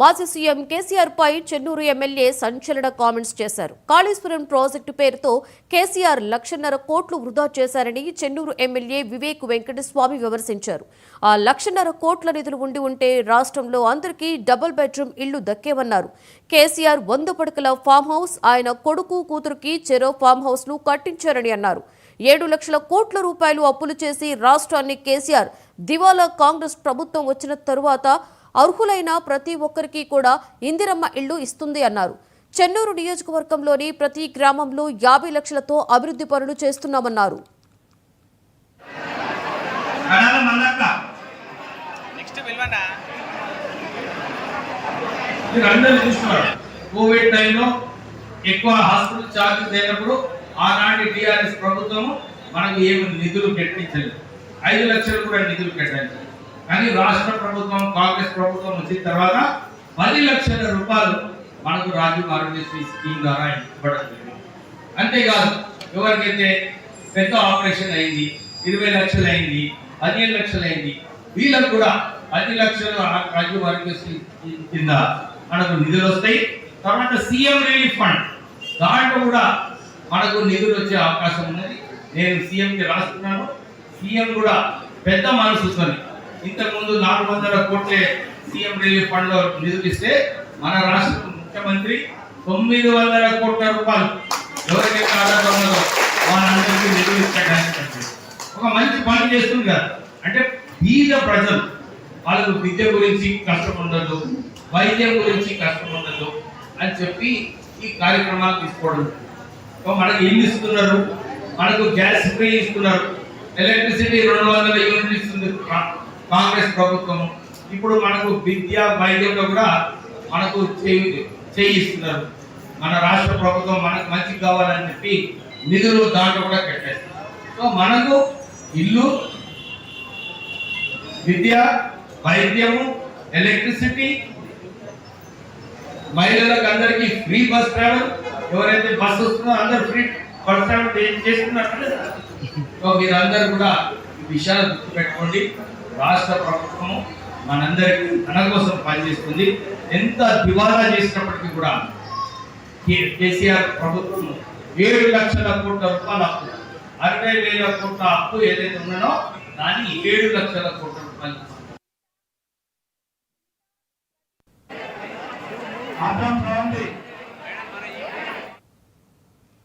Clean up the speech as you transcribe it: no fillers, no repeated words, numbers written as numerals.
మాజీ సీఎం కేసీఆర్ పై చెన్నూరు ఎమ్మెల్యే సంచలన కామెంట్స్ చేశారు. కాళేశ్వరం ప్రాజెక్టు పేరుతో కేసీఆర్ 1,50,000 కోట్లు వృధా చేశారని చెన్నూరు ఎమ్మెల్యే వివేక్ వెంకటస్వామి విమర్శించారు. ఆ 1,50,000 కోట్ల నిధులు ఉంటే రాష్ట్రంలో అందరికీ డబుల్ బెడ్రూమ్ ఇళ్లు దక్కేవన్నారు. కేసీఆర్ 100 పడకల ఫామ్ హౌస్, ఆయన కొడుకు కూతురుకి చెరో ఫామ్ హౌస్ ను కట్టించారని అన్నారు. 7 లక్షల కోట్ల రూపాయలు అప్పులు చేసి రాష్ట్రాన్ని కేసీఆర్ దివాలా కాంగ్రెస్ ప్రభుత్వం వచ్చిన తరువాత అర్హులైన ప్రతి ఒక్కరికి కూడా ఇందిరమ్మ ఇళ్లు ఇస్తుంది అన్నారు. చెన్నూరు నియోజకవర్గంలోని ప్రతి గ్రామంలో 50 లక్షలతో అభివృద్ధి పనులు చేస్తున్నామన్నారు. కోవిడ్ టైంలో ఎక్కువ హాస్పిటల్ ఛార్జెస్ అయినప్పుడు ఆనాటి టీఆర్ఎస్ ప్రభుత్వం మనకు ఏమి నిధులు కేటాయించలేదు. 5 లక్షలు కూడా నిధులు కేటాయించారు. కానీ రాష్ట్ర ప్రభుత్వం కాంగ్రెస్ ప్రభుత్వం వచ్చిన తర్వాత 10 లక్షల రూపాయలు మనకు రాజీవ్ ఆరోగ్యశ్రీ స్కీమ్ ద్వారా ఇవ్వడం జరిగింది. అంతేకాదు ఎవరికైతే పెద్ద ఆపరేషన్ అయింది, 20 లక్షలు అయింది, 15 లక్షలు అయింది, వీళ్ళకు కూడా 10 లక్షలు రాజీవ్ ఆరోగ్యశ్రీ కింద మనకు నిధులు వస్తాయి. తర్వాత సీఎం రిలీఫ్ ఫండ్ దాంట్లో కూడా మనకు నిధులు వచ్చే అవకాశం ఉన్నది. నేను సీఎంకి రాస్తున్నాను. సీఎం కూడా పెద్ద మనసుతో ఇంతకుముందు 400 కోట్ల సీఎం రిలీఫ్ ఫండ్ లో నిధులు ఇస్తే మన రాష్ట్ర ముఖ్యమంత్రి 900 కోట్ల రూపాయలు ఎవరికైతే ఆధారం ఉన్నదో వాళ్ళందరికీ నిధులు ఇచ్చడానికి ఒక మంచి పని చేస్తుంది కదా. అంటే బీద ప్రజలు వాళ్ళకు విద్య గురించి కష్టం ఉండదు, వైద్యం గురించి కష్టం ఉండదు అని చెప్పి ఈ కార్యక్రమాలు తీసుకోవడం. మనకు ఇల్లు ఇస్తున్నారు, మనకు గ్యాస్ ఫ్రీ ఇస్తున్నారు, ఎలక్ట్రిసిటీ 200 యూనిట్లు ఇస్తుంది కాంగ్రెస్ ప్రభుత్వం. ఇప్పుడు మనకు విద్య వైద్యంలో కూడా మనకు చేయిస్తున్నారు. మన రాష్ట్ర ప్రభుత్వం మనకు మంచి కావాలని చెప్పి నిధులు దాంట్లో కూడా పెట్టేస్తారు. సో మనకు ఇల్లు, విద్య, వైద్యము, ఎలక్ట్రిసిటీ, మహిళలకు అందరికీ ఫ్రీ బస్ ట్రావెల్, ఎవరైతే బస్ వస్తుందో అందరు ఫ్రీ బస్ ట్రావెల్ చేస్తున్నారు. సో మీరందరూ కూడా ఈ విషయాలు గుర్తుపెట్టుకోండి. రాష్ట్ర ప్రభుత్వం మనందరికీ మన కోసం పనిచేస్తుంది. ఎంత దివాలా చేసినప్పటికీ కూడా కేసీఆర్ ప్రభుత్వం 7 లక్షల కోట్ల రూపాయల అప్పు, 60,000 కోట్ల అప్పు ఏదైతే ఉన్నదో దాన్ని 7 లక్షల కోట్ల రూపాయలు